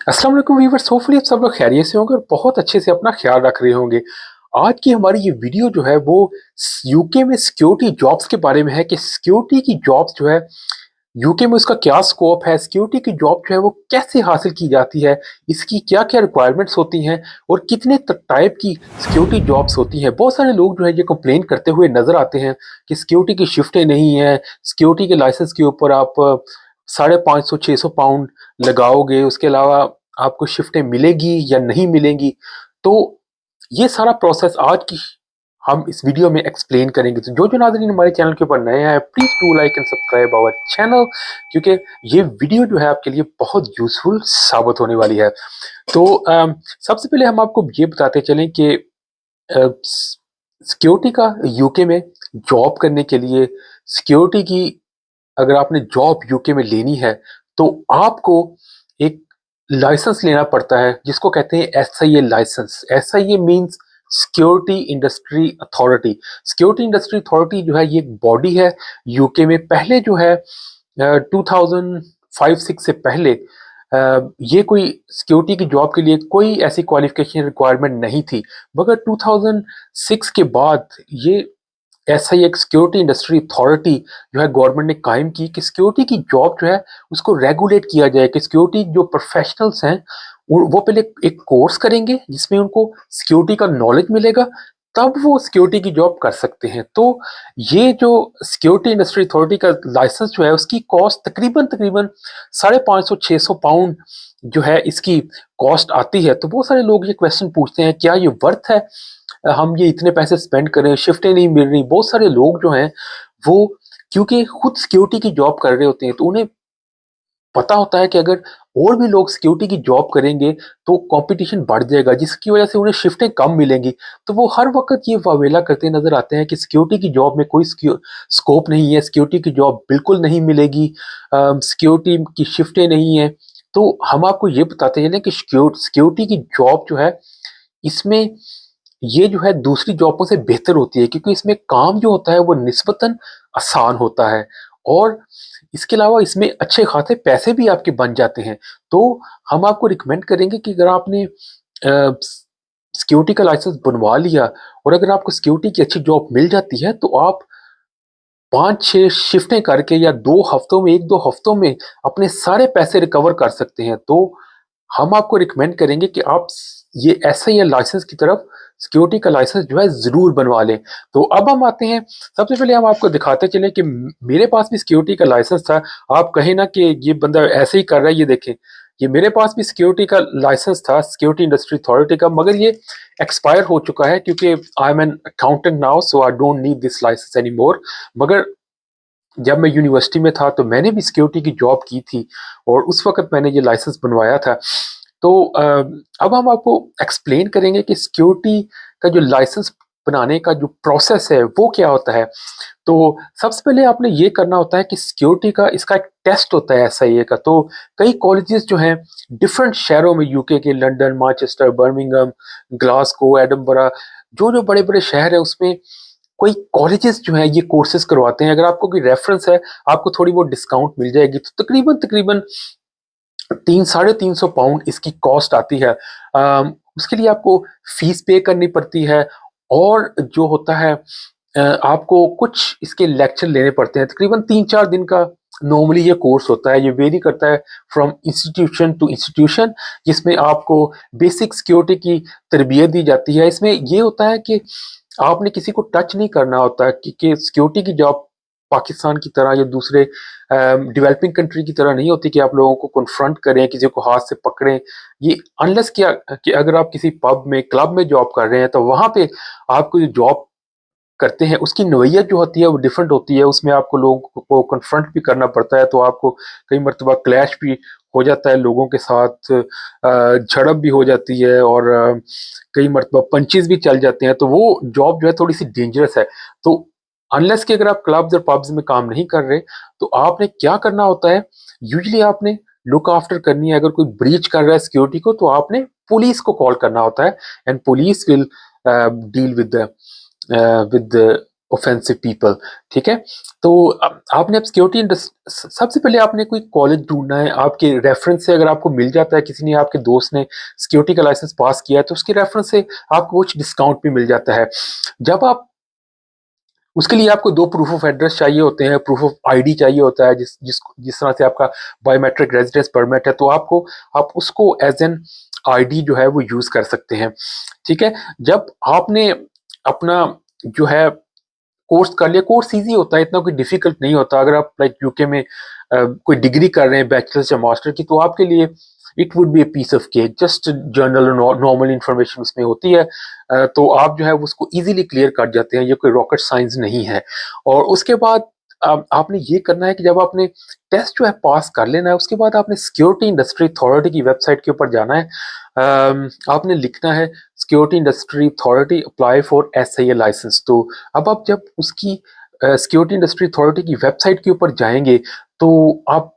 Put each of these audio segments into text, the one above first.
अस्सलाम वालेकुम viewers, hopefully आप सब लोग खैरियत से होंगे और बहुत अच्छे से अपना ख्याल रख रहे होंगे। आज की हमारी ये वीडियो जो है वो यूके में सिक्योरिटी जॉब्स के बारे में है कि सिक्योरिटी की जॉब्स जो है यूके में उसका क्या स्कोप है, सिक्योरिटी की जॉब जो है वो कैसे हासिल की जाती है, इसकी क्या-क्या रिक्वायरमेंट्स होती हैं और कितने त टाइप की सिक्योरिटी जॉब्स होती हैं। बहुत सारे लोग जो है ये कंप्लेन करते हुए नज़र आते हैं कि सिक्योरिटी की शिफ्टें नहीं हैं, सिक्योरिटी के लाइसेंस के ऊपर आप 550-600 पाउंड लगाओगे, उसके अलावा आपको शिफ्टें मिलेगी या नहीं मिलेंगी। तो ये सारा प्रोसेस आज की हम इस वीडियो में एक्सप्लेन करेंगे। तो जो नाज़रीन हमारे चैनल के ऊपर नए हैं, please do like and subscribe our channel, क्योंकि ये वीडियो जो है आपके लिए बहुत यूज़फुल साबित होने वाली है। तो सबसे पहले हम आपको ये बताते चलें कि सिक्योरिटी का यूके में जॉब करने के लिए सिक्योरिटी की अगर आपने जॉब यूके में लेनी है, तो आपको एक लाइसेंस लेना पड़ता है जिसको कहते हैं SIA license. SIA means security industry authority. Security industry authority जो है ये एक बॉडी है यूके में। पहले जो है 2005-6 से पहले ये कोई सिक्योरिटी की जॉब के लिए कोई ऐसी क्वालिफिकेशन रिक्वायरमेंट नहीं थी, मगर 2006 के बाद ये ऐसा ही एक सिक्योरिटी इंडस्ट्री अथॉरिटी जो है गवर्नमेंट ने कायम की कि सिक्योरिटी की जॉब जो है उसको रेगुलेट किया जाए कि सिक्योरिटी जो प्रोफेशनल्स हैं वो पहले एक कोर्स करेंगे जिसमें उनको सिक्योरिटी का नॉलेज मिलेगा, तब वो सिक्योरिटी की जॉब कर सकते हैं। तो ये जो सिक्योरिटी इंडस्ट्री अथॉरिटी का लाइसेंस जो है उसकी कॉस्ट तकरीबन तकरीबन 550-600 पाउंड जो है इसकी कॉस्ट आती है। तो बहुत सारे लोग ये क्वेश्चन पूछते हैं, क्या ये वर्थ है हम ये इतने पैसे स्पेंड करें, शिफ्टें नहीं मिल रही। बहुत सारे लोग जो हैं वो क्योंकि खुद सिक्योरिटी की जॉब कर रहे होते हैं, तो उन्हें पता होता है कि अगर और भी लोग सिक्योरिटी की जॉब करेंगे तो कंपटीशन बढ़ जाएगा, जिसकी वजह से उन्हें शिफ्टें कम मिलेंगी। तो वो हर वक्त ये वावेला करते नजर आते हैं कि सिक्योरिटी की जॉब में कोई स्कोप नहीं है, सिक्योरिटी की जॉब बिल्कुल नहीं मिलेगी, सिक्योरिटी की शिफ्टें नहीं है। तो हम आपको ये बताते चलें कि सिक्योरिटी की जॉब जो है इसमें ये जो है दूसरी जॉबों से बेहतर होती है, क्योंकि इसमें काम जो होता है वो निस्बतन आसान होता है और इसके अलावा इसमें अच्छे खासे पैसे भी आपके बन जाते हैं। तो हम आपको रिकमेंड करेंगे कि अगर आपने सिक्योरिटी का लाइसेंस बनवा लिया और अगर आपको सिक्योरिटी की अच्छी जॉब मिल जाती है, तो आप 5-6 शिफ्टें करके या 2 हफ्तों में 1-2 हफ्तों में अपने सारे पैसे रिकवर कर सकते हैं। तो हम आपको रिकमेंड करेंगे कि आप ये एसआईएल लाइसेंस की तरफ सिक्योरिटी का लाइसेंस जो है ज़रूर बनवा लें। तो अब हम आते हैं, सबसे पहले हम आपको दिखाते चलें कि मेरे पास भी सिक्योरिटी का लाइसेंस था। आप कहें ना कि ये बंदा ऐसे ही कर रहा है, ये देखें, ये मेरे पास भी सिक्योरिटी का लाइसेंस था, सिक्योरिटी इंडस्ट्री अथॉरिटी का, मगर ये एक्सपायर हो चुका है क्योंकि I am an accountant now, so I don't need this license any more. मगर जब मैं यूनिवर्सिटी में था तो मैंने भी सिक्योरिटी की जॉब की थी और उस वक़्त मैंने ये लाइसेंस बनवाया था। तो अब हम आपको एक्सप्लेन करेंगे कि सिक्योरिटी का जो लाइसेंस बनाने का जो प्रोसेस है वो क्या होता है। तो सबसे पहले आपने ये करना होता है कि सिक्योरिटी का इसका एक टेस्ट होता है एसआईए का। तो कई कॉलेजेस जो हैं डिफरेंट शहरों में यूके के, London, Manchester, Birmingham, Glasgow, Edinburgh, जो बड़े-बड़े शहर हैं उसमें कोई कॉलेजेस जो हैं ये कोर्सेज करवाते हैं। अगर आपको कोई रेफरेंस है, आपको थोड़ी बहुत डिस्काउंट मिल जाएगी। तो तकरीबन 3 साढ़े 300 पाउंड इसकी कॉस्ट आती है। उसके लिए आपको फीस पे करनी पड़ती है और जो होता है आपको कुछ इसके लेक्चर लेने पड़ते हैं। तकरीबन 3-4 दिन का नॉर्मली ये कोर्स होता है। ये वेरी करता है फ्रॉम इंस्टीट्यूशन टू इंस्टीट्यूशन, जिसमें आपको बेसिक सिक्योरिटी की तरबियत दी जाती है। इसमें ये होता है कि आपने किसी को टच नहीं करना होता कि सिक्योरिटी की जॉब पाकिस्तान की तरह या दूसरे डेवलपिंग कंट्री की तरह नहीं होती कि आप लोगों को कन्फ्रंट करें, किसी को हाथ से पकड़ें। ये अनलेस क्या कि अगर आप किसी पब में, क्लब में जॉब कर रहे हैं, तो वहाँ पे आपको जो जॉब करते हैं उसकी नोयत जो होती है वो डिफरेंट होती है। उसमें आपको लोगों को कन्फ्रंट भी करना पड़ता है, तो आपको कई मर्तबा क्लैश भी हो जाता है लोगों के साथ, झड़प भी हो जाती है और कई मर्तबा पंचेस भी चल जाते हैं। तो वो जॉब जो है थोड़ी सी डेंजरस है। तो अनलेस कि अगर आप क्लब्स और पब्स में काम नहीं कर रहे, तो आपने क्या करना होता है, यूजुअली आपने लुक आफ्टर करनी है। अगर कोई ब्रीच कर रहा है सिक्योरिटी को, तो आपने पुलिस को कॉल करना होता है and police will deal with offensive people, ठीक है? तो आपने अब सिक्योरिटी सबसे पहले आपने कोई कॉलेज ढूँढना है, आपके रेफरेंस से अगर आपको मिल जाता है, किसी ने आपके दोस्त ने सिक्योरिटी का लाइसेंस पास किया है, तो उसके रेफरेंस से आपको कुछ डिस्काउंट भी मिल जाता है। जब आप उसके लिए आपको 2 प्रूफ ऑफ एड्रेस चाहिए होते हैं, प्रूफ ऑफ आईडी चाहिए होता है, जिस तरह से आपका बायोमेट्रिक रेजिडेंस परमिट है, तो आप उसको एज़ एन आईडी जो है वो यूज़ कर सकते हैं, ठीक है? जब आपने अपना जो है कोर्स कर लिया, कोर्स ईज़ी होता है, इतना कोई डिफ़िकल्ट नहीं होता। अगर आप लाइक यूके में कोई डिग्री कर रहे हैं बैचलर्स या मास्टर की, तो आपके लिए it would be a piece of cake, just general normal information उसमें होती है। तो आप जो है उसको ईज़िली क्लियर कर जाते हैं, ये कोई रॉकेट साइंस नहीं है। और उसके बाद आपने ये करना है कि जब आपने टेस्ट जो है पास कर लेना है, उसके बाद आपने सिक्योरिटी इंडस्ट्री अथॉरिटी की वेबसाइट के ऊपर जाना है। आपने लिखना है security industry authority apply for SIA license. तो अब आप जब उसकी सिक्योरिटी इंडस्ट्री अथॉरिटी की वेबसाइट के ऊपर जाएँगे, तो आप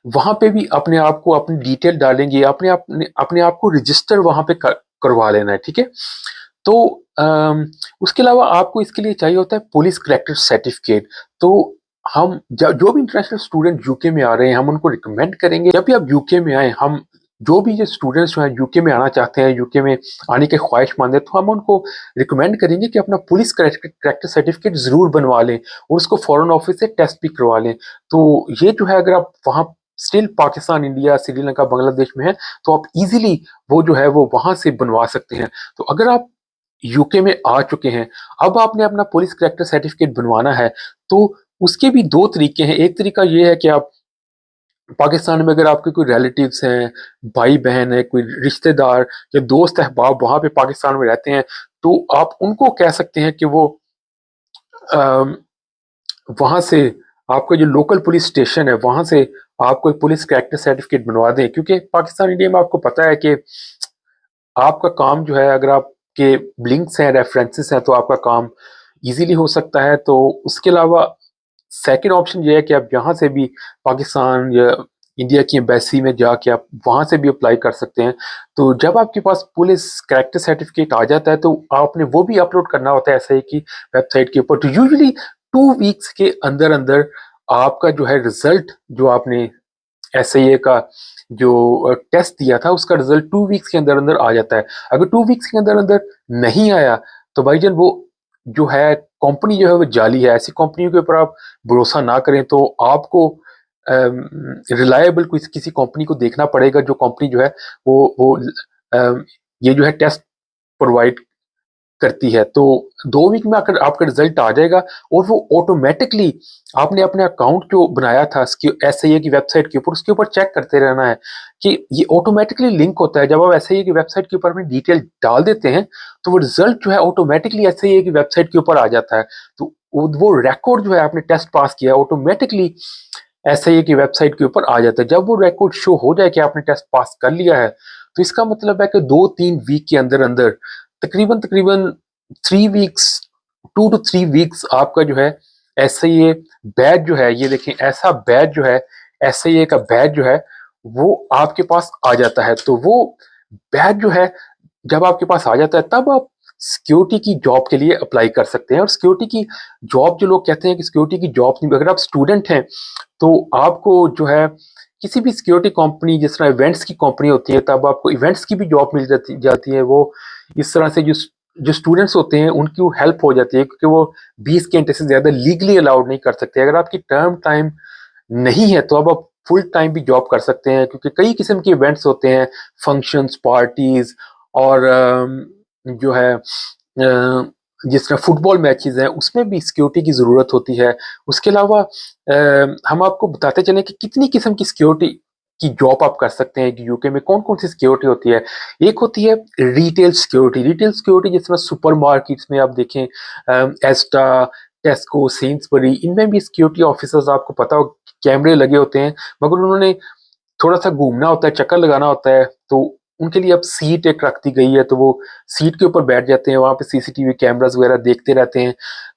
वहाँ पे भी अपने आप को अपनी डिटेल डालेंगे, अपने आप को रजिस्टर वहाँ पे करवा लेना है, ठीक है? तो उसके अलावा आपको इसके लिए चाहिए होता है पुलिस करेक्टर सर्टिफिकेट। तो हम ज जो भी इंटरनेशनल स्टूडेंट यूके में आ रहे हैं, हम उनको रिकमेंड करेंगे, जब भी आप यूके में आएँ, हम जो भी जो स्टूडेंट्स जो हैं यूके में आना चाहते हैं, यूके में आने के ख्वाहिशमंद हैं, तो हम उनको रिकमेंड करेंगे कि अपना पुलिस करेक्टर सर्टिफिकेट ज़रूर बनवा लें और उसको फॉरेन ऑफिस से टेस्ट भी करवा लें। तो ये जो है, अगर आप वहाँ स्टिल पाकिस्तान, इंडिया, श्रीलंका, बांग्लादेश में हैं, तो आप ईज़िली वो जो है वो वहाँ से बनवा सकते हैं। तो अगर आप यूके में आ चुके हैं, अब आपने अपना पुलिस करेक्टर सर्टिफिकेट बनवाना है, तो उसके भी 2 तरीके हैं। एक तरीका ये है कि आप पाकिस्तान में अगर आपके कोई रिलेटिव्स हैं, भाई-बहन है, कोई रिश्तेदार या दोस्त अहबाब वहाँ पे पाकिस्तान में रहते हैं, तो आप उनको कह सकते हैं कि वो अ, वहाँ से आपका जो लोकल पुलिस स्टेशन है, वहाँ से आपको एक पुलिस कैरेक्टर सर्टिफ़िकेट बनवा दें, क्योंकि पाकिस्तान, इंडिया में आपको पता है कि आपका काम जो है, अगर आपके लिंक्स हैं, रेफ़रेंसेस हैं, तो आपका काम ईज़िली हो सकता है। तो उसके अलावा सेकंड ऑप्शन ये है कि आप यहाँ से भी पाकिस्तान या इंडिया की एम्बेसी में जाके आप वहाँ से भी अप्लाई कर सकते हैं। तो जब आपके पास पुलिस कैरेक्टर सर्टिफ़िकेट आ जाता है, तो आपने वो भी अपलोड करना होता है एसआई की वेबसाइट के ऊपर। तो यूजुअली 2 वीक्स के अंदर-अंदर आपका जो है रिज़ल्ट, जो आपने एसआईए का जो टेस्ट दिया था, उसका रिज़ल्ट 2 वीक्स के अंदर-अंदर आ जाता है। अगर 2 वीक्स के अंदर-अंदर नहीं आया, तो भाईजान वो जो है कंपनी जो है वो जाली है। ऐसी कंपनियों के ऊपर आप भरोसा ना करें। तो आपको रिलायबल किसी कंपनी को देखना पड़ेगा, जो कंपनी जो है वो ये जो है टेस्ट प्रोवाइड करती है। तो 2 वीक में आकर आपका रिज़ल्ट आ जाएगा और वो ऑटोमैटिकली आपने अपने अकाउंट जो बनाया था इसकी एसआईए की वेबसाइट के ऊपर, उसके ऊपर चेक करते रहना है कि ये ऑटोमैटिकली लिंक होता है। जब आप एसआईए की वेबसाइट के ऊपर अपनी डिटेल डाल देते हैं, तो वो रिज़ल्ट जो है ऑटोमैटिकली एसआईए की वेबसाइट के ऊपर आ जाता है। तो वो रिकॉर्ड जो है, आपने टेस्ट पास किया, ऑटोमैटिकली एसआईए की वेबसाइट के ऊपर आ जाता है। जब वो रिकॉर्ड शो हो जाए कि आपने टेस्ट पास कर लिया है, तो इसका मतलब है कि 2-3 वीक के अंदर-अंदर तकरीबन 3 वीक्स, 2 टू 3 वीक्स आपका जो है एसआईए बैच जो है, ये देखें, ऐसा बैच जो है, एसआईए का बैच जो है, वो आपके पास आ जाता है। तो वो बैच जो है, जब आपके पास आ जाता है, तब आप सिक्योरिटी की जॉब के लिए अप्लाई कर सकते हैं। और सिक्योरिटी की जॉब, जो लोग कहते हैं कि सिक्योरिटी की जॉब नहीं, अगर आप स्टूडेंट हैं, तो आपको जो है किसी भी सिक्योरिटी कंपनी, जिस तरह इवेंट्स की कंपनी होती है, तब आपको इवेंट्स की भी जॉब मिल जाती है। वो इस तरह से जो स्टूडेंट्स होते हैं, उनकी वो हेल्प हो जाती है, क्योंकि वो 20 घंटे से ज़्यादा लीगली अलाउड नहीं कर सकते। अगर आपकी टर्म टाइम नहीं है, तो अब आप फुल टाइम भी जॉब कर सकते हैं, क्योंकि कई किस्म के इवेंट्स होते हैं, फंक्शंस, पार्टीज़, और जो है जिस तरह फुटबॉल मैचेस हैं, उसमें भी सिक्योरिटी की ज़रूरत होती है। उसके अलावा हम आपको बताते चलें कि कितनी किस्म की सिक्योरिटी की जॉब आप कर सकते हैं कि यूके में कौन-कौन सी सिक्योरिटी होती है। एक होती है रिटेल सिक्योरिटी। रिटेल सिक्योरिटी, जिस तरह सुपरमार्केट्स में आप देखें, एस्टा, टेस्को, सेन्सबरी, इनमें भी सिक्योरिटी ऑफिसर्स, आपको पता हो, कैमरे लगे होते हैं, मगर उन्होंने थोड़ा-सा घूमना होता है, चक्कर लगाना होता है, तो उनके लिए अब सीट एक रख दी गई है, तो वो सीट के ऊपर बैठ जाते हैं, वहाँ पे सीसीटीवी कैमराज़ वगैरह देखते रहते हैं।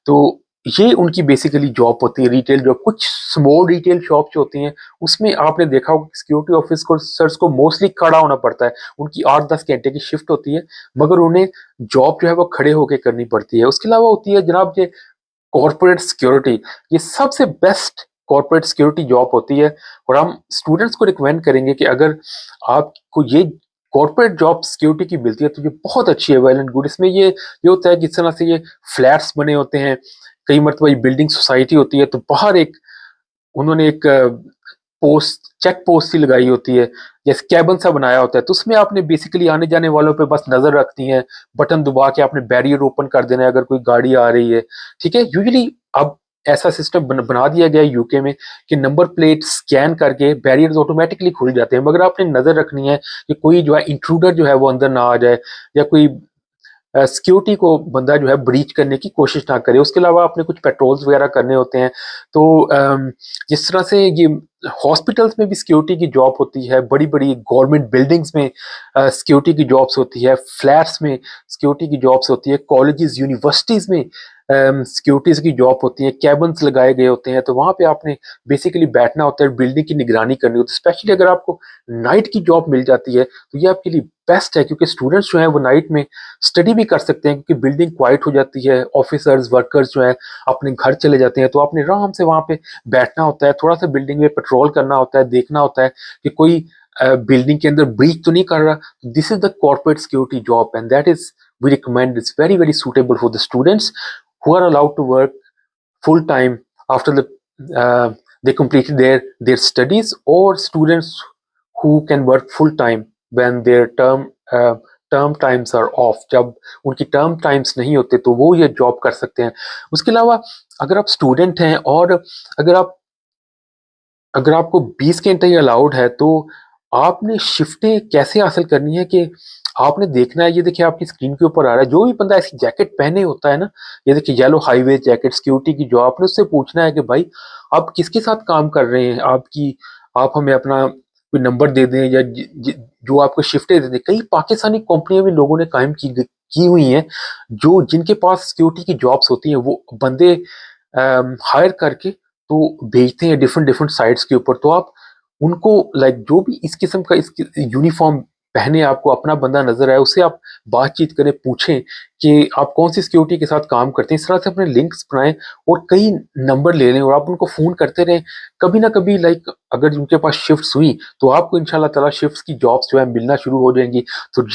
तो ये उनकी बेसिकली जॉब होती है, रिटेल जॉब। कुछ स्मॉल रिटेल शॉप जो होती हैं, उसमें आपने देखा होगा सिक्योरिटी ऑफिसर्स को मोस्टली खड़ा होना पड़ता है। उनकी 8-10 घंटे की शिफ्ट होती है, मगर उन्हें जॉब जो है वो खड़े होके करनी पड़ती है। उसके अलावा होती है जनाब, ये कॉर्पोरेट सिक्योरिटी, ये सबसे बेस्ट कॉर्पोरेट सिक्योरिटी जॉब होती है और हम स्टूडेंट्स को रिकमेंड करेंगे कि अगर आपको ये कॉर्पोरेट जॉब सिक्योरिटी की मिलती है तो ये बहुत अच्छी है, वेल एंड गुड। इसमें ये होता है कि इस तरह से ये फ्लैट्स बने होते हैं, कई मरतबा ये बिल्डिंग सोसाइटी होती है तो बाहर एक उन्होंने एक पोस्ट चेक पोस्ट सी लगाई होती है, जैसे कैबिन सा बनाया होता है, तो उसमें आपने बेसिकली आने जाने वालों पे बस नजर रखनी है, बटन दबा के आपने बैरियर ओपन कर देना है अगर कोई गाड़ी आ रही है। ठीक है, यूजुअली अब ऐसा सिस्टम बना दिया गया है यूके में कि नंबर प्लेट स्कैन करके बैरियर्स ऑटोमेटिकली खुल जाते हैं, मगर आपने नजर रखनी है कि कोई जो है इंट्रूडर जो है वो अंदर ना आ जाए, या कोई सिक्योरिटी को बंदा जो है ब्रीच करने की कोशिश ना करे। उसके अलावा आपने कुछ पेट्रोल्स वगैरह करने होते हैं। तो जिस तरह से ये हॉस्पिटल्स में भी सिक्योरिटी की जॉब होती है, बड़ी बड़ी गवर्नमेंट बिल्डिंग्स में सिक्योरिटी की जॉब्स होती है, फ्लैट्स में सिक्योरिटी की जॉब्स होती है, कॉलेजेस यूनिवर्सिटीज में सिक्योरिटीज की जॉब होती है, कैबिन्स लगाए गए होते हैं, तो वहां पे आपने बेसिकली बैठना होता है, बिल्डिंग की निगरानी करनी होती है। स्पेशली अगर आपको नाइट की जॉब मिल जाती है तो ये आपके लिए बेस्ट है, क्योंकि स्टूडेंट्स जो है वो नाइट में स्टडी भी कर सकते हैं, क्योंकि बिल्डिंग क्वाइट हो जाती है, ऑफिसर्स वर्कर्स जो है अपने घर चले जाते हैं, तो आपने आराम से वहां पे बैठना होता है, थोड़ा सा बिल्डिंग में पेट्रोल करना होता है, देखना होता है कि कोई बिल्डिंग के अंदर ब्रीच तो नहीं कर रहा। This is the corporate security job and that is we recommend, it's very very suitable for the students who are allowed to work full time after they completed their studies, or students who can work full time when their term times are off, जब उनकी term times नहीं होते तो वो ये job कर सकते हैं। उसके अलावा अगर आप स्टूडेंट हैं और अगर आप अगर आपको 20 घंटे ही अलाउड है तो आपने शिफ्टें कैसे हासिल करनी है कि आपने देखना है, ये देखिए आपकी स्क्रीन के ऊपर आ रहा है, जो भी बंदा ऐसी जैकेट पहने होता है ना, ये देखिए येलो हाईवे जैकेट सिक्योरिटी की, जो आपने उससे पूछना है कि भाई आप किसके साथ काम कर रहे हैं, आप हमें अपना कोई नंबर दे दें या जो आपको शिफ्टें दे दें। कई पाकिस्तानी कंपनियां भी लोगों ने कायम की हुई हैं, जो जिनके पास सिक्योरिटी की जॉब्स होती हैं, वो बंदे हायर करके तो भेजते हैं डिफरेंट डिफरेंट साइट्स के ऊपर। तो आप उनको लाइक जो भी इस किस्म का इस यूनिफॉर्म पहने आपको अपना बंदा नजर आए, उससे आप बातचीत करें, पूछें कि आप कौन सी सिक्योरिटी के साथ काम करते हैं। इस तरह से अपने लिंक्स बनाएं और कई नंबर ले लें और आप उनको फोन करते रहें। कभी ना कभी लाइक अगर उनके पास शिफ्ट्स हुई तो आपको इंशाल्लाह ताला शिफ्ट्स की जॉब्स जो है मिलना शुरू हो जाएंगी। तो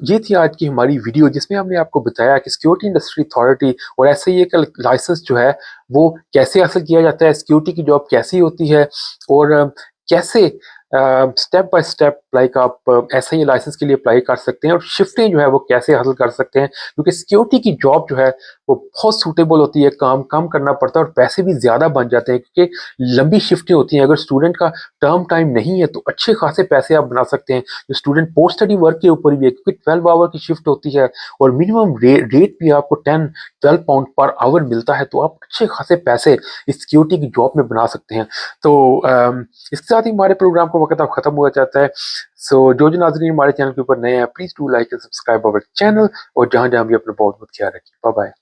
ये थी आज की हमारी वीडियो, जिसमें हमने आपको बताया कि सिक्योरिटी इंडस्ट्री अथॉरिटी और ऐसे ही एक लाइसेंस जो है वो कैसे हासिल किया जाता है, सिक्योरिटी की जॉब कैसी होती है, और कैसे स्टेप बाय स्टेप लाइक आप ऐसे ही लाइसेंस के लिए अप्लाई कर सकते हैं, और शिफ्टें जो है वो कैसे हासिल कर सकते हैं, क्योंकि सिक्योरिटी की जॉब जो है वो बहुत सूटेबल होती है, काम कम करना पड़ता है और पैसे भी ज़्यादा बन जाते हैं, क्योंकि लंबी शिफ्टें होती हैं। अगर स्टूडेंट का टर्म टाइम नहीं है तो अच्छे खासे पैसे आप बना सकते हैं। जो स्टूडेंट पोस्ट स्टडी वर्क के ऊपर भी है, क्योंकि 12 आवर की शिफ्ट होती है और मिनिमम रेट भी आपको 10-12 पाउंड पर आवर मिलता है, तो आप अच्छे खासे पैसे इस सिक्योरिटी की जॉब में बना सकते हैं। तो इसके साथ ही हमारे प्रोग्राम का वक्त अब खत्म हुआ जाता है। सो जो नाजरीन हमारे चैनल के ऊपर नए हैं, please do like and subscribe our channel, और जहां जहां भी अपना बहुत बहुत ख्याल रखिए। Bye bye.